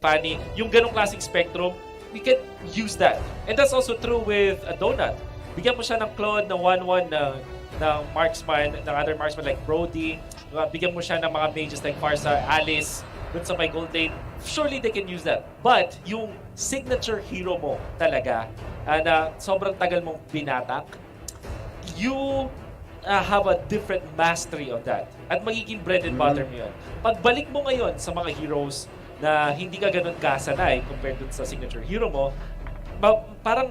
Fanny, yung ganong classic spectrum, we can use that. And that's also true with a Donut. Bigyan mo siya ng Claude na 1-1 ng marksman, ng other marksman like Brody. Bigyan mo siya ng mga mages like Farsa, Alice, dun sa may gold lane. Surely they can use that. But yung signature hero mo talaga, na sobrang tagal mong binatak, you have a different mastery of that. At magiging bread and butter mo yun. Pagbalik mo ngayon sa mga heroes na hindi ka ganun kasanay compared dun sa signature hero mo, parang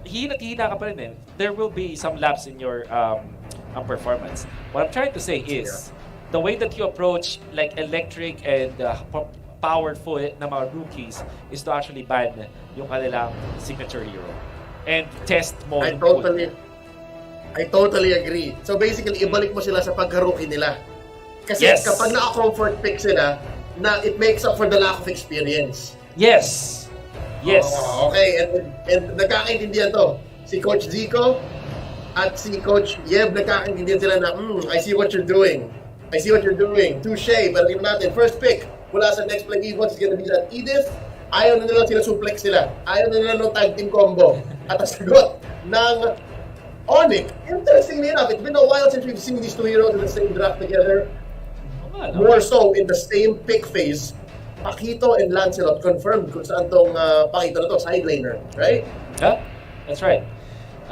hihina ka pa rin eh. There will be some lapse in your performance. What I'm trying to say is, the way that you approach like electric and powerful na mga rookies is to actually ban yung kanilang signature hero. And test mo. I totally agree. So basically, ibalik mo sila sa pagka-rookie nila. Kasi kapag naka-comfort pick sila, na it makes up for the lack of experience. Yes. Yes. Okay, and nagkakaintindihan to. Si Coach Zico at si Coach Yeb, nagkakaintindihan sila na, I see what you're doing. I see what you're doing. Touche, pero tingnan natin. First pick, mula sa next play EVOS is gonna be that Edith. Ayaw na nila sila suplex sila. Ayaw na nila ng tag team combo. At ang sagot ng ONIC. Interestingly enough, it's been a while since we've seen these two heroes in the same draft together. More so in the same pick phase. Pakito and Lancelot confirmed kung saan tong Pakito na to, side laner, right? Yeah, that's right.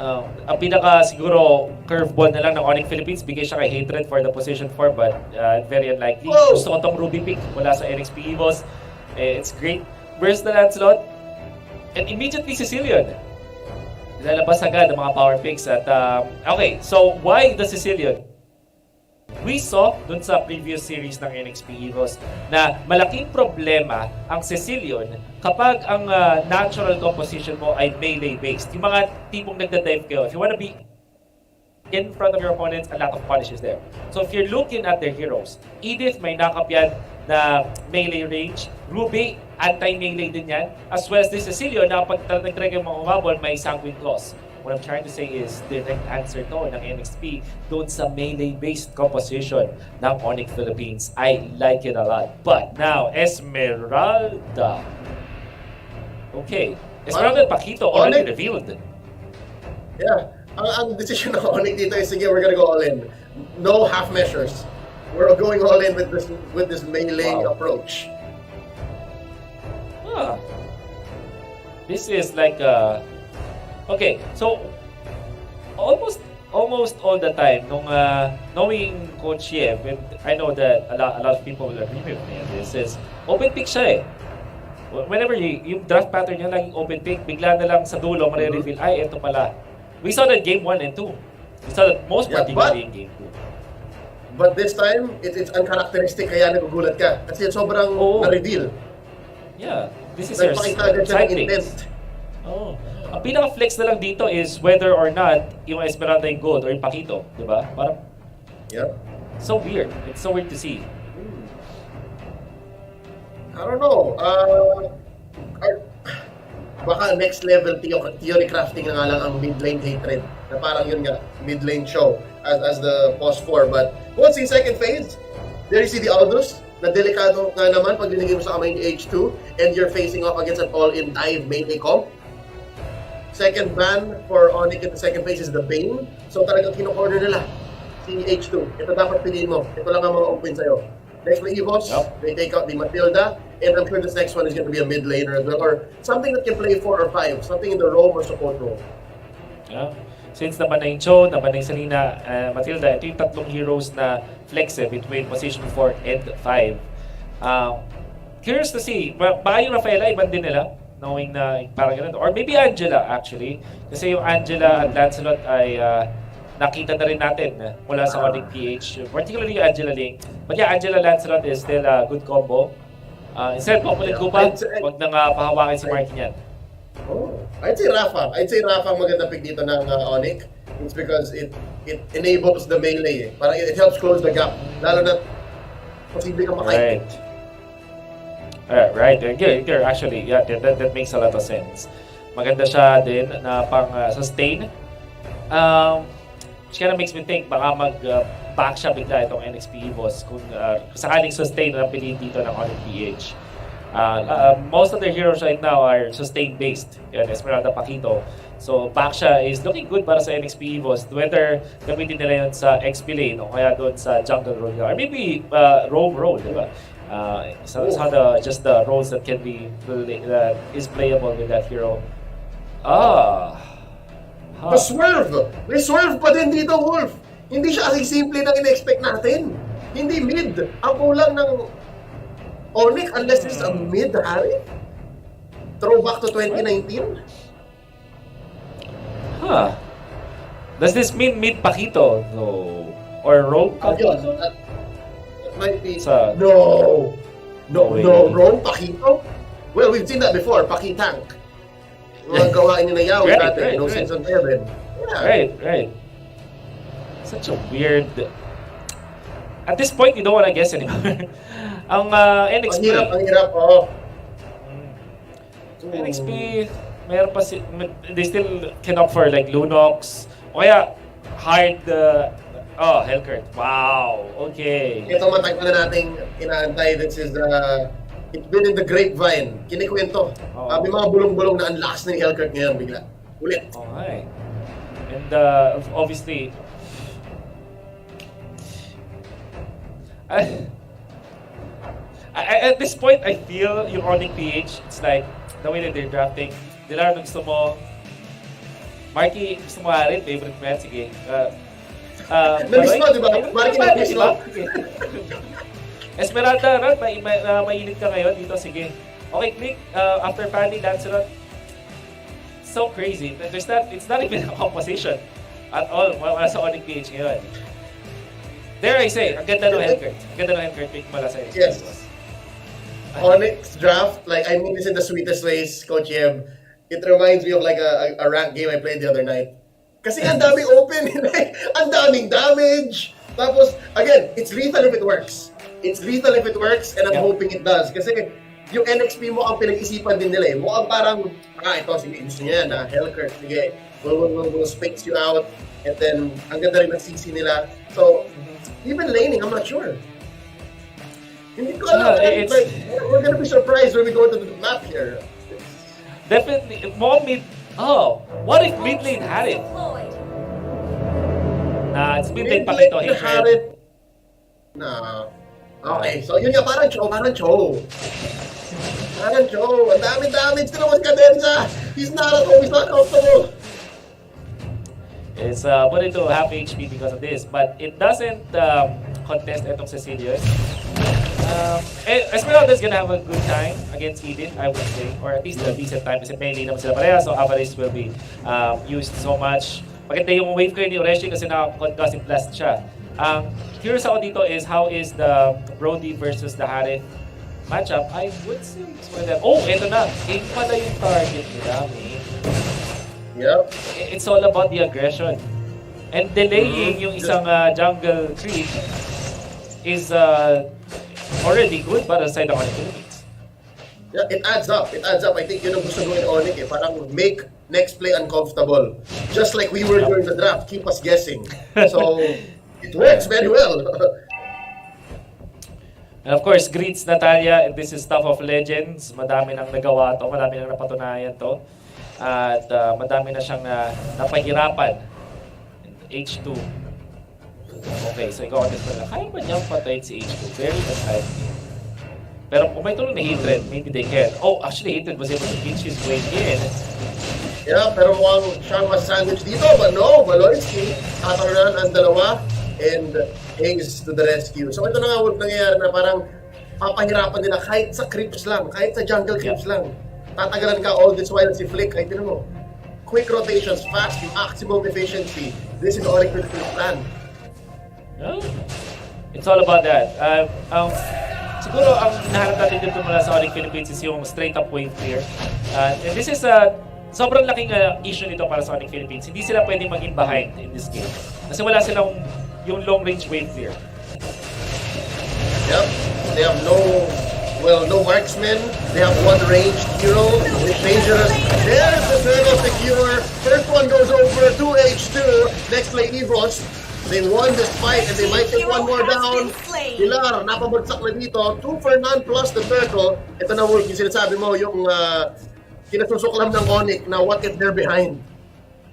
Ang pinaka siguro curveball na lang ng ONIC Philippines, bigay siya kay Hatred for the position 4, but very unlikely. Whoa! Gusto ko tong Ruby pick mula sa NEXP EVOS. It's great. Where's the Lancelot? And immediately Sicilian. Lalabas agad ang mga power picks. At okay, so why the Sicilian? We saw dun sa previous series ng NEXP EVOS na malaking problema ang Sicilian kapag ang natural composition mo ay melee-based. Yung mga tipong nagda-dive kayo, if you wanna be in front of your opponents, a lot of punish is there. So if you're looking at their heroes, Edith may knock-up yan na melee range, Ruby, anti-melee din yan, as well as this Sicilian na pag nag-try kayo mga umabol, may Sanguine Claws. What I'm trying to say is, direct answer to ng NXP doon sa melee-based composition ng ONIC Philippines. I like it a lot. But now, Esmeralda. Okay. Esmeralda and Pakito already revealed. Yeah. Ang decision ng ONIC dito is, sige, we're gonna go all in. No half measures. We're going all in with this melee approach. This is like okay, so almost all the time nung knowing Coach Yev, and I know that a lot of people will agree with me on this, is open pick siya eh. Whenever yung draft pattern niya laging open pick, bigla na lang sa dulo mare-reveal, ay ito pala. We saw that game 1 and 2. We saw that most particularly in game 2. But this time, it's uncharacteristic kaya nagugulat ka. Kasi sobrang na-reveal. Yeah, this is your side things. Ang pinaka-flex na lang dito is whether or not yung Esmeralda yung gold or yung Pakito, di ba? Parang, so weird. It's so weird to see. I don't know. Baka next level theory crafting na nga lang ang mid lane Hatred. Na parang yun nga, mid lane show as the pause 4. But once in second phase, there you see the Aldous na delikado nga naman pag dinigay mo sa kamay ni H2 and you're facing off against an all-in dive melee comp. Second ban for ONIC in the second phase is the Bane. So talagang kino-corner nila si H2. Ito dapat piliin mo. Ito lang ang mga open sa'yo. Next play EVOS, they take out the Matilda, and I'm sure this next one is going to be a mid laner as well, or something that can play 4 or 5, something in the roam or support role. Yeah. Since naban na yung Cho, naban na yung Selena, Matilda, ito yung tatlong heroes na flex between position 4 and 5. Curious to see, baka yung Rafaela, iban din nila, knowing na parang ganun. Or maybe Angela, actually. Kasi yung Angela at Lancelot ay nakita na rin natin mula sa ONIC PH, particularly yung Angela Ling. But yeah, Angela Lancelot is still a good combo. Instead, popular ko pa, huwag nang pahawakin si Martin yan. I'd say Rafa. I'd say Rafa ang maganda pick dito ng ONIC. It's because it enables the melee. Parang it helps close the gap. Lalo na posible kang makaipit. Right. Actually, yeah, that makes a lot of sense. Maganda siya din na pang-sustain. Which kind of makes me think baka mag-back siya bigla itong NXP EVOS kung sakaling sustain ang piliin dito ng ONIC PH. Most of their heroes right now are sustain-based. Yan, Esmeralda Paquito. So, Baksha is looking good para sa NXP EVOS. Whether gamitin nila yun sa XP lane o kaya doon sa jungle role. Or maybe roam role, di ba? So it's how just the roles that can be that is playable with that hero. The swerve! May swerve pa din dito, Wolf! Hindi siya kasi simple na in-expect natin. Hindi mid. Ang kulang ng ONIC unless it's a mid, Harry. Throwback to 2019. Does this mean mid Paquito? No. Or rogue? That might be... No, Rogue Paquito? Well, we've seen that before. Paquitank. Mga gawain ni Nayaw dati, Season 7. Yeah. Right. Such a weird... At this point, you don't want to guess anymore. Ang NXP... Ang hirap, oh. NXP, mayroon pa they still can opt for like Lunox, o kaya hard, Hellcurt. Wow, okay. Ito matagal na nating inaantay. This is, it's been in the grapevine. Kinikwento. May mga bulong-bulong na ang lakas ng Hellcurt ngayon bigla. Ulit. Okay. And obviously, at this point, I feel yung ONIC PH, it's like, the way that they're drafting, Dilar, gusto mo, Marky, gusto mo rin, favorite mo yan, sige. Namiss mo, di ba? Marky, namiss mo. Esmeralda, mainit ka ngayon dito, sige. Okay, click, after Fanny, Lancelot, so crazy. It's not even a composition at all wala sa ONIC PH ngayon. Dare I say, ang ganda ng Hellcurt. Ang ganda ng Hellcurt pick mula sa NXP. Yes. ONIC's draft, like, I mean this in the sweetest ways, Coach Yeb. It reminds me of like a rank game I played the other night. Kasi ang daming open, like, ang daming damage. Tapos, again, it's lethal if it works. It's lethal if it works, and I'm hoping it does. Kasi yung NXP mo ang pinag-isipan din nila eh. Mukhang parang, ito, sige, gusto niya yan, Hellcurt, sige, we'll space you out. And then, ang ganda rin ng CC nila. So, even laning, I'm not sure. Hindi ko alam. Like, we're gonna be surprised when we go to the map here. Definitely. More mid... what if mid lane had it? Nah, it's mid lane Paquito. Had it. Nah. Okay, so yun nga, parang Cho. Ang daming damage na naman Cadenza. He's not comfortable. It's put into half HP because of this, but it doesn't contest etong Cecilius. Esmeralda's gonna have a good time against Edith, I would say, or at least a decent time kasi mainly naman sila pareha, so Avarice will be used so much. Maganda yung wave ko ni Oreshi kasi naka-concussive blast siya. Curious ako dito is how is the Brody versus the Harith matchup? I would say it's for them. Oh, eto na. Game pala yung target nila, man. Yep. It's all about the aggression. And delaying yung isang jungle creep is already good para sa side ng Philippines. Yeah, it adds up. I think yun ang gusto gawin ni ONIC eh. Parang make next play uncomfortable. Just like we were during the draft. Keep us guessing. So, it works very well. And of course, greets Natalia. This is Stuff of Legends. Madami nang nagawa to. Madami nang napatunayan to. At madami na siyang napahirapan. H2. Okay, so ikaw kasi pala. Kaya ba niyang patayin si H2? Very unlikely. Pero kung may tulong ni Hatred, maybe they can. Oh, actually, Hatred was able to pinch his way in. Yeah, pero mukhang siyang mas sandwich dito. But no, Valoisky, tatawanan ang dalawa, and Hayes to the rescue. So ito na nga huwag nangyayari na parang papahirapan nila kahit sa creeps lang, kahit sa jungle creeps lang. Tatagalan ka all this while si Flick, ay tinan mo. Quick rotations, fast, maximum efficiency. This is all a critical plan. Yeah. It's all about that. Siguro ang hinahanap natin dito mula sa ONIC Philippines is yung straight up wave clear. And this is sobrang laking issue nito para sa ONIC Philippines. Hindi sila pwedeng maging behind in this game. Kasi wala silang yung long range wave clear. Yep. They have no marksman. They have one ranged hero. It's dangerous. There's the turtle secure. First one goes over to H2. Next play EVOS. They won this fight and they might take one more down. Pilar, napabagsak na dito. 2 for none plus the turtle. Ito na, Wolf, yung sinasabi mo, yung kinasusuklam ng ONIC na what if they're behind.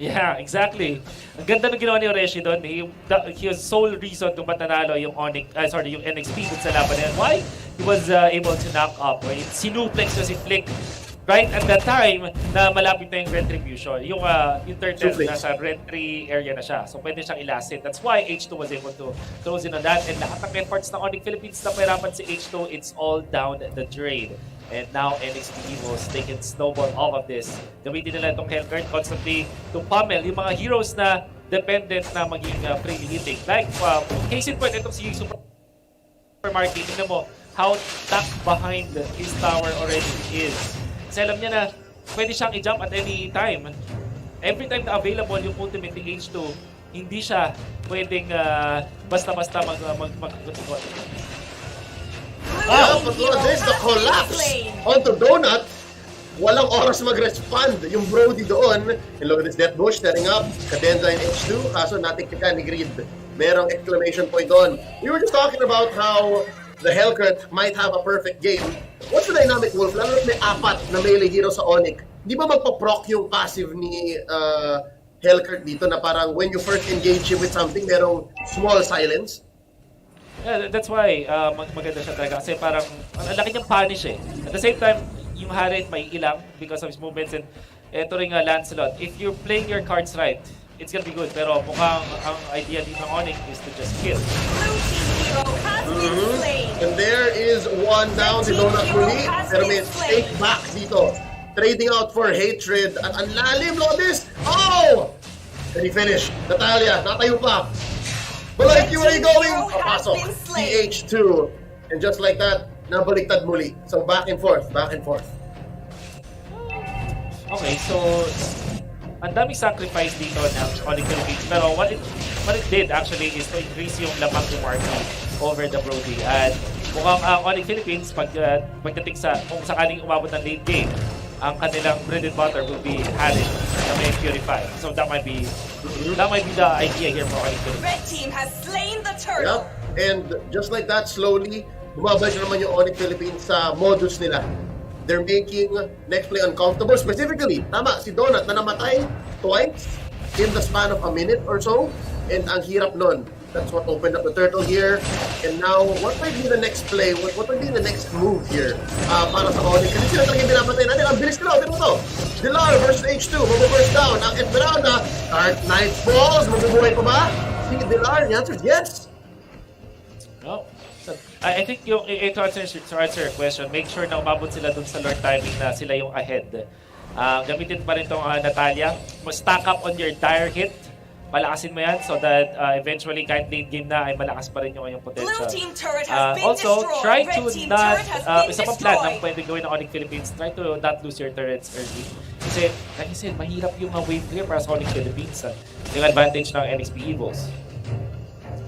Yeah, exactly. Ang ganda ng ginawa ni Oreshi doon. He was sole reason kung ba't nanalo yung yung NXP dun sa laban na yan. Why? He was able to knock up. Right? Sinuplex na si Flick right at that time na malapit na yung retribution. Yung turtle nasa red 3 area na siya. So pwede siyang ilasit. That's why H2 was able to close in on that. And lahat ng efforts ng ONIC Philippines na pahirapan si H2, it's all down the drain. And now NXP EVOS, they can snowball all of this. Gamitin nila itong Hellcurt constantly to pummel yung mga heroes na dependent na maging freely hitting. Like, case in point, itong si Supermarket, tingnan mo how tucked behind his tower already is. Kasi alam niya na pwede siyang i-jump at any time. Every time na available yung ultimate ni H2, hindi siya pwedeng basta-basta mag-ikot. But look at this, the collapse onto Donut. Walang oras mag-respond yung Brody doon. And look at this Death Bush setting up. Cadenza in H2, kaso natiktika ni Greed. Merong exclamation point doon. We were just talking about how the Hellcurt might have a perfect game. What's the dynamic, Wolf? Lalo may 4 na melee hero sa ONIC. Di ba magpa-proc yung passive ni Hellcurt dito na parang when you first engage him with something, merong small silence? Yeah, that's why maganda siya talaga. Kasi parang ang laki niyang punish eh. At the same time, yung Harit may ilang because of his movements. And eto rin Lancelot, if you're playing your cards right, it's gonna be good. Pero mukhang ang idea dito ng ONIC is to just kill. And there is one down si Donut muli. Pero may take back dito. Trading out for hatred. At ang lalim, look at this! Oh! And he finished. Natalia, natayo pa. Balik, where are you going? Papasok. TH2. And just like that, nabaliktad muli. So back and forth, back and forth. Okay, so ang daming sacrifice dito ng ONIC Philippines. Pero what it did actually is to increase yung lamang ng market over the Brody. And mukhang ang ONIC Philippines, pagdating sa kung sakaling umabot ng late game, ang kanilang bread and butter will be Harit na may Purify. So that might be the idea here for ONIC Philippines. Red team has slain the turtle. Yep. And just like that, slowly, bumabalik naman yung ONIC Philippines sa modus nila. They're making next play uncomfortable. Specifically, tama, si Donut na namatay twice in the span of a minute or so. And ang hirap nun. That's what opened up the turtle here. And now, what might be the next play? What might be the next move here para sa ONIC? Kasi sila talagang binapatay natin. Ang bilis ko lang. Tignan mo to. Dilar versus H2. Mabuburst down. Ang Esmeralda. Dark Knight Balls. Mabubuhay pa ba? Si Dilar. The answer is yes. No. So, I think yung to answer your question, make sure na umabot sila dun sa Lord timing na sila yung ahead. Gamitin pa rin itong Natalia. Stack up on your dire hit. Palakasin mo yan so that eventually kahit late game na ay malakas pa rin yung potential. Also, try to not, isa pang plan na pwede gawin ng ONIC Philippines, try to not lose your turrets early. Kasi, like I said, mahirap yung wave clear para sa ONIC Philippines. Yung advantage ng NXP EVOS.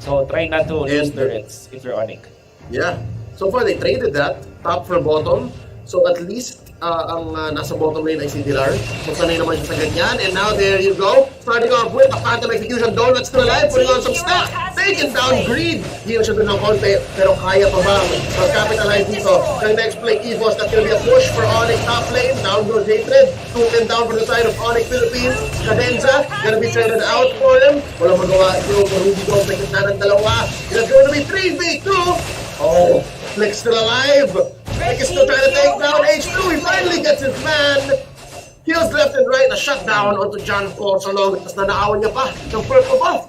So, try not to lose turrets if you're ONIC. Yeah. So far, they traded that, top for bottom. So at least, ang nasa bottom lane ay si Dilar. So sanay naman siya sa ganyan. And now there you go. Starting off with a phantom execution. Donut still alive. Putting on some stack. Taking down Greed. Hindi na siya doon ng konti. Pero kaya pa ba mag-capitalize dito? Ang next play, EVOS. That's gonna be a push for ONIC top lane. Down goes Hatred. 2 down for the side of ONIC Philippines. Cadenza. Gonna be traded out for him. Walang magawa. Yung Ruby Gold. May kita ng dalawa. It's gonna be 3v2. Oh, Flick's still alive. Flick is still trying to take down H2. He finally gets his man. Kills left and right. A shutdown onto John Paul Salong. Tapos nanaawan niya pa ng purple buff.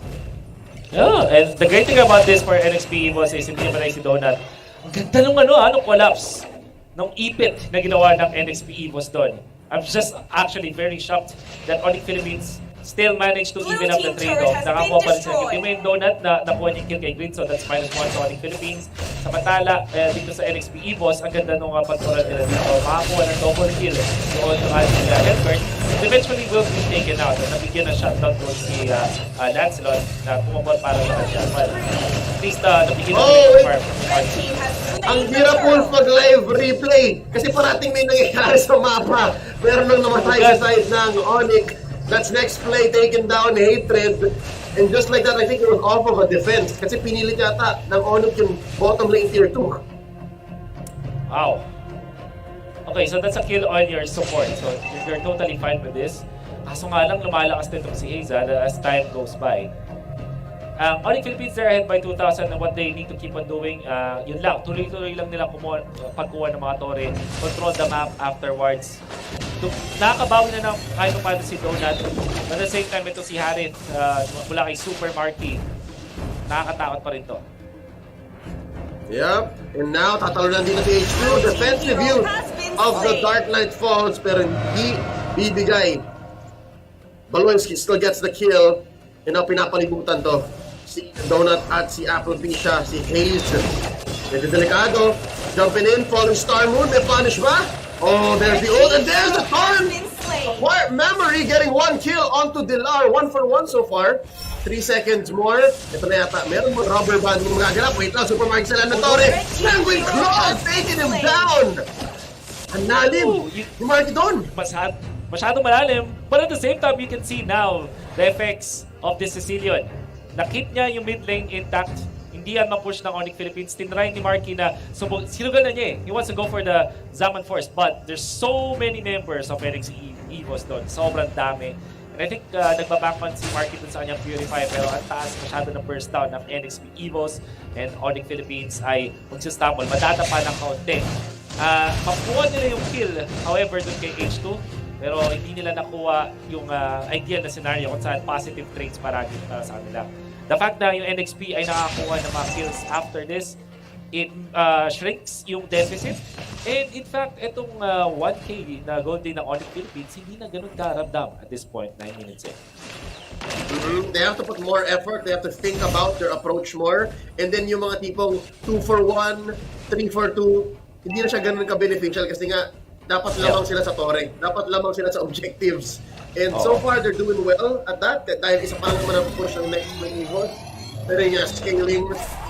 Yeah, and the great thing about this for NXP EVOS is hindi naman si Donut. Ang ganda nung collapse ng ipit na ginawa ng NXP EVOS doon. I'm just actually very shocked that ONIC Philippines still managed to even up the trade-off. Nakakuha pa rin sila. Hindi mo yung Donut na nakuha niya kill kay Greed, so that's -1 sa ONIC Philippines. Samantala, dito sa NXP EVOS, ang ganda nung patulan nila dito. Makakuha ng double kill doon yung ating Hellcurt. Eventually will be taken out. Nabigyan ng shutdown doon si Lancelot na pumabot para sa kanya. But at least nabigyan ng farm. Ang hirap Wolf mag-live replay kasi parating may nangyayari sa mapa. Meron nang namatay sa side ng ONIC. That's next play, taken down, Hatred. And just like that, I think it was off of a defense. Kasi pinilit yata ng ONIC yung bottom lane tier 2. Wow. Okay, so that's a kill on your support. So you're totally fine with this. Kaso nga lang, lumalakas din itong si Hayes as time goes by. ONIC Philippines, they're ahead by 2,000 and what they need to keep on doing, yun lang, tuloy-tuloy lang nila pagkuha ng mga tore, control the map afterwards. Nakakabawi na ng kahit paano si Donut. But at the same time, ito si Harith mula kay Super Marty. Nakakatakot pa rin to. Yep, and now tatalo lang din si H2. Defensive view of the Dark Knight Falls pero hindi bibigay. Balwinski still gets the kill. And now pinapalibutan to. Si Donut at si Applebee siya, si Hayes. Medyo delikado. Jumping in, falling Star Moon. May punish ba? Oh, there's the ult. And there's the turn! Quiet Memory getting 1 kill onto Dilar. 1 for 1 so far. 3 seconds more. Ito na yata. Meron mo rubber band yung magaganap. Wait lang, Supermarket sila na Torre. Penguin Claw taking him down! Ang lalim! Yung Marky doon! Masyado malalim. But at the same time, you can see now the effects of this Sicilian. Nakit niya yung mid lane intact. Hindi yan ma-push ng ONIC Philippines. Tinry ni Marky na sinugal na niya eh. He wants to go for the Zaman Force. But there's so many members of NEXP EVOS doon. Sobrang dami. And I think nagbabackman si Marky dun sa kanyang Purify. Pero ang taas masyado ng burst down ng NEXP EVOS and ONIC Philippines ay magsistumble. Madadapa ng kaunti. Makuha nila yung kill. However, dun kay H2. Pero hindi nila nakuha yung ideal na scenario kung saan positive traits paragi para sa kanila. The fact na yung NXP ay nakakuha ng mga kills after this, it shrinks yung deficit. And in fact, itong 1K na gold din ng ONIC Philippines, hindi na ganun karamdam at this point, 9 minutes in. They have to put more effort, they have to think about their approach more. And then yung mga tipong 2 for 1, 3 for 2, hindi na siya ganun ka-beneficial kasi nga, dapat lamang sila sa torre. Dapat lamang sila sa objectives. And so far, they're doing well at that. Dahil isa pa lang naman ang push ng NEXP EVOS. Pero yung scaling,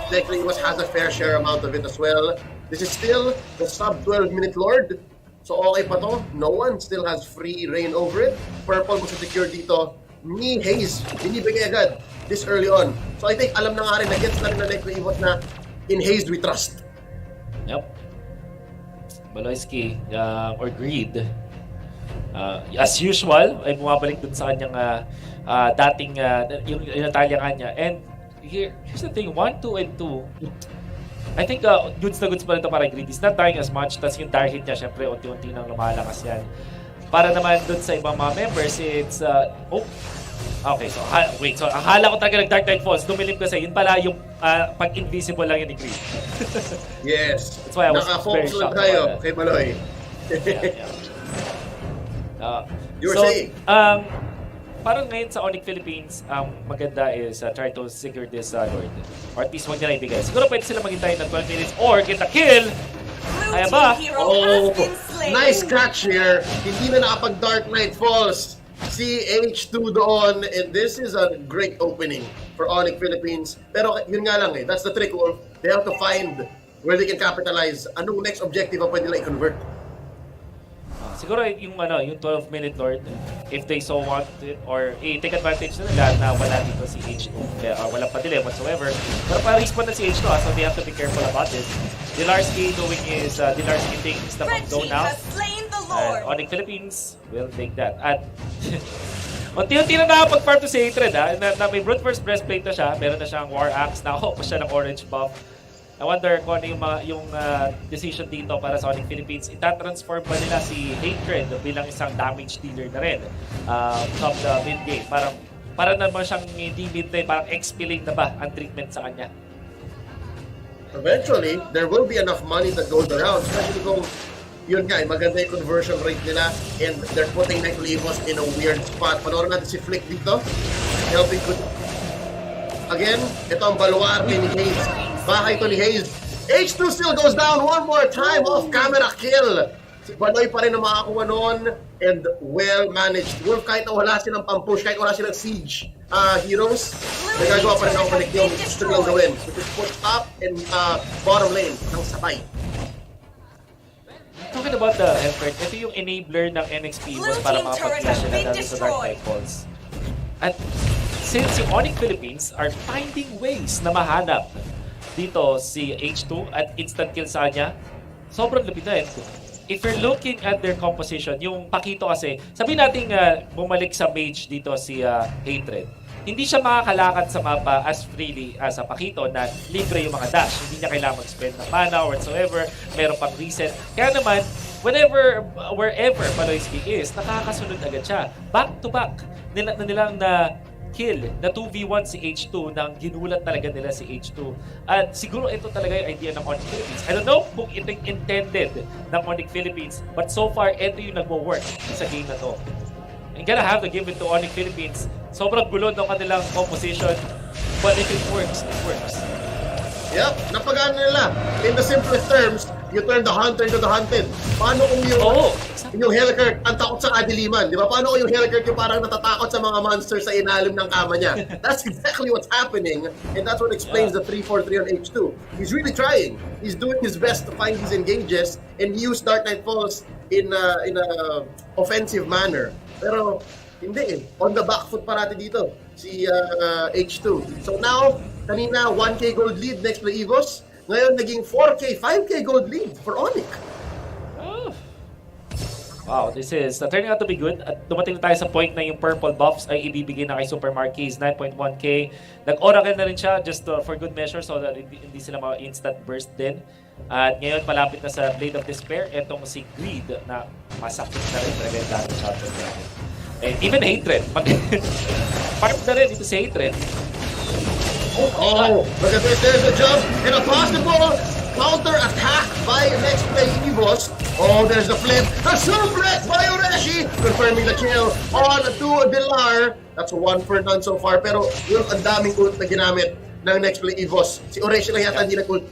NEXP EVOS has a fair share amount of it as well. This is still the sub-12-minute Lord. So okay pa to. No one still has free reign over it. Purple mo sa secure dito. Ni Hayes, binibigay agad this early on. So I think alam na nga rin, na-gets na rin na NEXP EVOS na in Hayes we trust. Yep. Balwinski or Greed, as usual, ay bumabalik dun sa kanyang dating yung inatalyakan niya. And here's the thing, 1, 2, and 2, I think goods na goods pa rin ito para Greed. He's not dying as much. Tapos yung target niya, syempre, unti-unti nang lumalakas yan. Para naman dun sa ibang mga members, it's... Okay, so wait. So akala ko talaga nag-Dark Knight Falls. Dumilim kasi. Yun pala yung pag-invisible lang yun ni Greed. Yes. That's why I was very Naka-focus lang shocked tayo about that. kay Maloy. You were saying? Parang ngayon sa ONIC Philippines, maganda is try to secure this Lord. Or at least huwag nila ibigay. Siguro pwede sila maghintay ng 12 minutes or get a kill. Kaya ba? Oh, nice catch here. Hindi na nakapag-Dark Knight Falls. Si H2 doon, and this is a great opening for ONIC Philippines. Pero yun nga lang eh, that's the trick. They have to find where they can capitalize. Anong next objective ang pwede nila i-convert? Siguro yung 12-minute Lord, if they so want it, or take advantage na nila na wala dito si H2. Kaya walang pa-delay whatsoever. Pero pa-respawn na si H2, so they have to be careful about it. Dilarski doing is, Dilarski takes the go now. And ONIC Philippines will take that. At unti-unti na nakapag-farm to si Hatred na may brute force breastplate na siya. Meron na siyang war axe. Nakakuha pa siya ng orange buff. I wonder kung ano yung decision dito para sa ONIC Philippines. Itatransform ba nila si Hatred bilang isang damage dealer na rin from the mid-game? Para naman siyang hindi mid-lane, parang XP lane na ba ang treatment sa kanya? Eventually, there will be enough money that goes around. Especially kung yun nga, maganda yung conversion rate nila and they're putting NEXP EVOS in a weird spot. Panoorin natin si Flick dito. Helping good. Again, ito ang baluarte ni Hayes. Bahay ito ni Hayes. H2 still goes down one more time. Off camera kill. Si Banoy pa rin ang makakuha noon and well managed. Wolf, kahit na wala silang pampush, kahit wala silang siege heroes, nagagawa pa rin ang connect yung gusto nilang gawin. Which is push top and bottom lane ng sabay. Talking about the effort, ito yung enabler ng NXP was para makapag-flash sila dahil sa Dark Knight Falls. At since yung ONIC Philippines are finding ways na mahanap dito si H2 at instant kill sa kanya, sobrang lupit na. If you're looking at their composition, yung Pakito kasi, sabihin natin bumalik sa mage dito si Hatred. Hindi siya makakalakad sa mapa as freely as sa Pakito na libre yung mga dash. Hindi niya kailangan mag-spend ng mana or whatsoever. Meron pang reset. Kaya naman, wherever Paloy Speak is, nakakasunod agad siya. Back to back nilang na kill na 2v1 si H2 nang ginulat talaga nila si H2. At siguro ito talaga yung idea ng ONIC Philippines. I don't know kung ito yung intended ng ONIC Philippines, but so far, ito yung nagwo-work sa game na to. I'm gonna have to give it to ONIC Philippines. Sobrang gulo ng kanilang composition, but if it works, it works. Yep, napagano nila. In the simplest terms, you turn the hunter into the hunted. Paano kung yung Hellcurt ang takot sa kadiliman? Di ba? Paano kung yung Hellcurt yung parang natatakot sa mga monsters sa ilalim ng kama niya? That's exactly what's happening, and that's what explains the 3-4-3 on H2. He's really trying. He's doing his best to find these engages and use Dark Knight Falls in a offensive manner. Pero hindi on the back foot parati dito si H2. So now, kanina 1K gold lead next play EVOS. Ngayon naging 4K, 5K gold lead for ONIC. Oh. Wow, this is turning out to be good. At dumating na tayo sa point na yung purple buffs ay ibibigay na kay Super Marquis, 9.1K. Nag-oracle na rin siya just for good measure so that hindi sila ma-instant burst din. At ngayon malapit na sa Blade of Despair, etong si Greed na masakit na rin talaga yung dati champion natin. And even Hatred. Part na rin dito si Hatred. Oh, look at this. There's a jump and a possible counter-attack by next play EVOS. Oh, there's the flip. The suplex by Oreshi, confirming the kill on to Dilar. That's 1 for none so far. Pero yung ang daming ult na ginamit ng next play EVOS. Si Oreshi lang yata hindi nag-ult.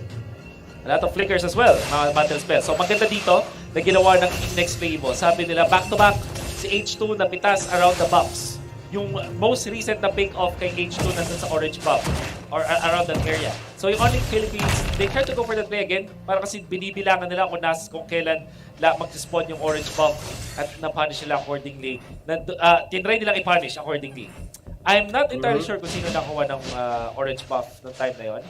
A lot of flickers as well, mga battle spells. So maganda dito na ginawa ng next play EVOS. Sabi nila back-to-back si H2 na pitas around the box. Yung most recent na pick-off kay H2 nandun sa orange buff or around that area. So yung ONIC Philippines, they try to go for that play again para kasi binibilangan nila kung kailan mag-spawn yung orange buff at na-punish nila accordingly. Tinry nilang i-punish accordingly. I'm not entirely sure kung sino nakuha ng orange buff noong time na yun.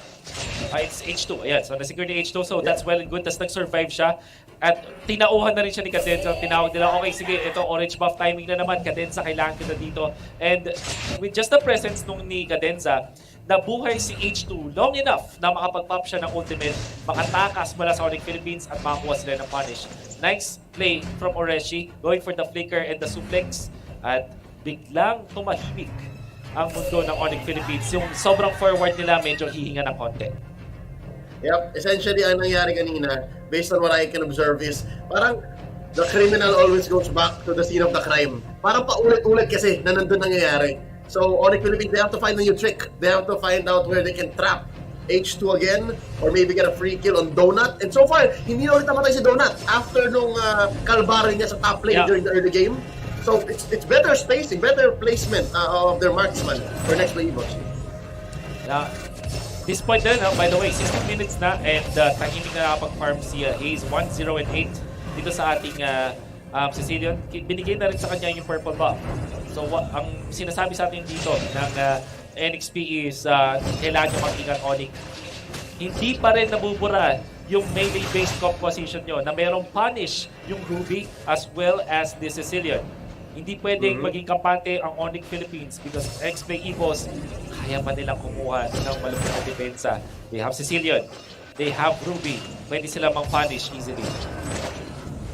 It's H2. Ayan, so na-secure ni H2. So that's well and good. Tapos nag-survive siya. At tinauhan na rin siya ni Cadenza. Tinawag nila, okay, sige, ito orange buff timing na naman. Cadenza, kailangan kita dito. And with just the presence nung ni Cadenza, nabuhay si H2 long enough na makapag-pop siya ng ultimate, makatakas mula sa ONIC Philippines at makakuha sila ng punish. Nice play from Oreshi, going for the flicker and the suplex. At biglang tumahimik ang mundo ng ONIC Philippines. Yung sobrang forward nila, medyo hihinga ng konti. Yep, essentially ang nangyari kanina, based on what I can observe is, parang the criminal always goes back to the scene of the crime. Parang paulit-ulit kasi na nandun nangyayari. So, ONIC Philippines, they have to find a new trick. They have to find out where they can trap H2 again, or maybe get a free kill on Donut. And so far, hindi na ulit namatay si Donut after nung kalbari niya sa top lane during the early game. So, it's better spacing, better placement of their marksman for next play EVOS. This point din, by the way, 16 minutes na and tahimik na nakapag-farm si Hayes, 1-0 and 8 dito sa ating Sicilian. Binigay na rin sa kanya yung purple buff. So ang sinasabi sa atin dito ng NEXP is kailangan nyo mag-ingat ONIC. Hindi pa rin nabubura yung melee-based composition nyo na merong punish yung Ruby as well as the Sicilian. Hindi pwedeng maging kampante ang ONIC Philippines because NEXP EVOS, kaya pa nilang kumuha ng malupit na depensa. They have Sicilian, they have Ruby, pwede sila mang-punish easily.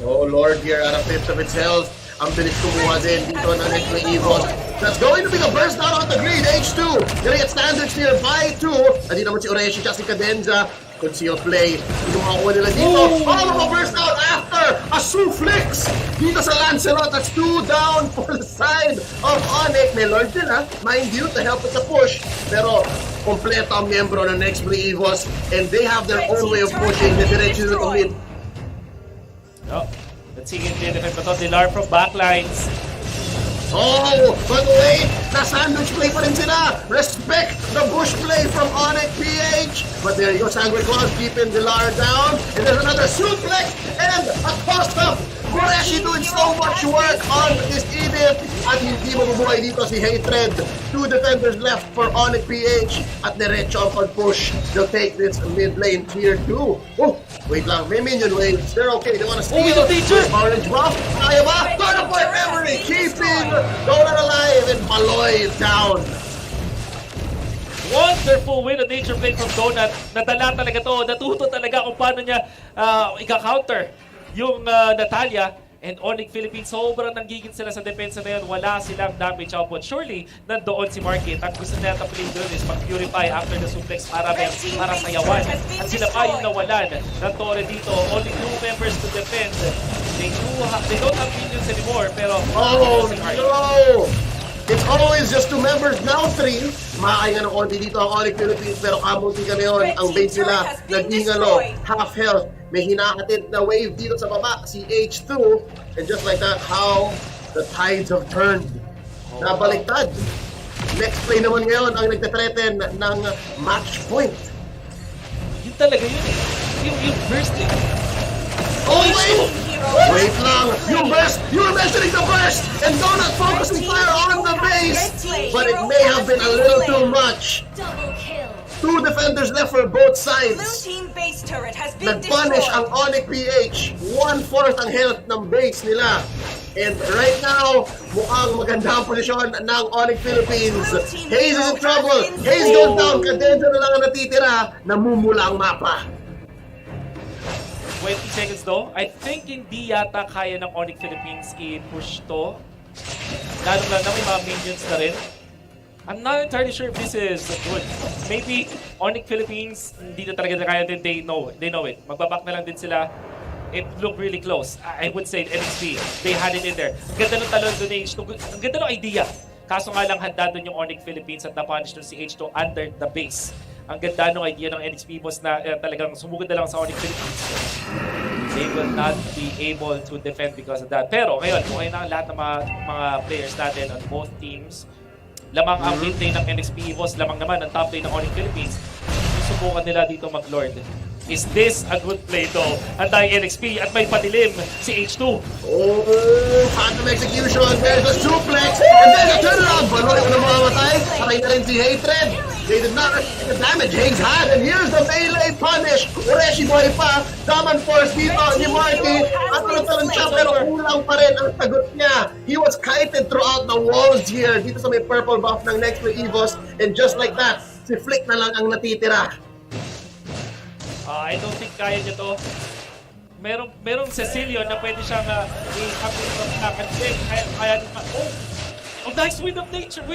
Oh Lord, here at a fifth of its health, ang bilis kumuha din dito ng NEXP EVOS. That's going to be the burst down on the grid, H2. Gonna get standard steal by 2. Nandito naman si Oreshi at si Cadenza. Conceal play. Kinuha nila dito. Oh, burst out after a suplex dito sa Lancelot. That's 2 down for the side of ONIC. May Lord din mind you, to help with the push. Pero kompleto ang miyembro ng next play EVOS and they have their own way of pushing the direction of the mid. Let's see if they defend pa to. Dilar from backlines. Oh, but wait! Na-sandwich play pa rin sila! Respect the bush play from ONIC PH! But there you go, Sangre Claus keeping Dilar down. And there's another suplex and a toss-up Qureshi doing so much work on this Edith. At hindi mabubuhay dito si Hatred. 2 defenders left for ONIC PH. At diretso ang pag-push. They'll take this mid lane tier 2. Oh, wait lang. May minion waves. They're okay. They wanna steal. the teacher! Orange buff. Kaya ba? Turn up for memory. Keeping Donut alive and Maloy down. Wonderful win of Nature Blade from Donut. Nadala talaga to. Natuto talaga kung paano niya ika-counter yung Natalia. And ONIC Philippines, sobrang nanggigin sila sa depensa na yun. Wala silang damage output. Surely, nandoon si Market. Ang gusto nila play doon is mag-purify after the suplex para sayawan. At sila pa yung nawalan ng Torre dito. Only 2 members to defend. They don't have minions anymore. Pero, Oh si Market. no! It's always just 2 members, now 3. Makakaya ng konti dito ang ONIC Philippines pero kamunti ka ngayon. Ang base nila naging half health. May hinakatid na wave dito sa baba, si H2. And just like that, how the tides have turned. Nabaliktad. Next play naman ngayon ang nagtatreten ng match point. Yun talaga yun. Yung bursting. Oh, wait! Wait lang! You were mentioning the burst! And Donut focusing fire on the base! But it may have been a little too much. Double kill. 2 defenders left for both Blue sides. team base turret has been Nag-punish ang destroyed. ONIC PH. 1/4 ang health ng base nila. And right now, mukhang maganda ang posisyon ng ONIC Philippines. Hayes is in trouble. Hayes goes down. Cadenza na lang ang natitira. Namumula ang mapa. 20 seconds though. I think hindi yata kaya ng ONIC Philippines i-push to. Lalo na may mga minions na rin. I'm not entirely sure if this is good. Maybe ONIC Philippines, hindi na talaga kaya din. They know it. Magbaback na lang din sila. It looked really close. I would say NXP, they had it in there. Ang ganda ng talon doon H2. Ang ganda ng idea. Kaso nga lang handa doon yung ONIC Philippines at na-punish doon si H2 under the base. Ang ganda ng idea ng NXP boss na talagang sumugod na lang sa ONIC Philippines. They will not be able to defend because of that. Pero ngayon, kung na ang lahat ng mga players natin on both teams, lamang ang mid lane ng NXP EVOS, lamang naman ang top lane ng ONIC Philippines. Susubukan nila dito mag-lord. Is this a good play though? Antay NXP at may patilim si H2. Oh, phantom execution. There's a suplex. And there's a turnaround. Baloy ko na mamamatay. Patay na rin si Hatred. They did not receive the damage Hayes had. And here's the melee punish. Ureshi boy pa. Daman force dito ni Marty. At talon siya pero kulang pa rin ang sagot niya. He was kited throughout the walls here. Dito sa may purple buff ng NEXP EVOS. And just like that, si Flick na lang ang natitira. I don't think kaya niya to. Merong Cecilio na pwede siyang i-update from kakansin. Kaya oh, nice win of nature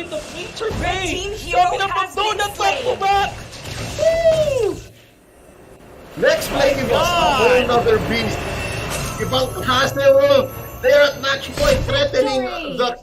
Bay! Team hero Sabi ng has Pagdo been na back to slain. back! Woo! Next play was a whole other beast. Ibang klase, Wolf. They're at match point threatening the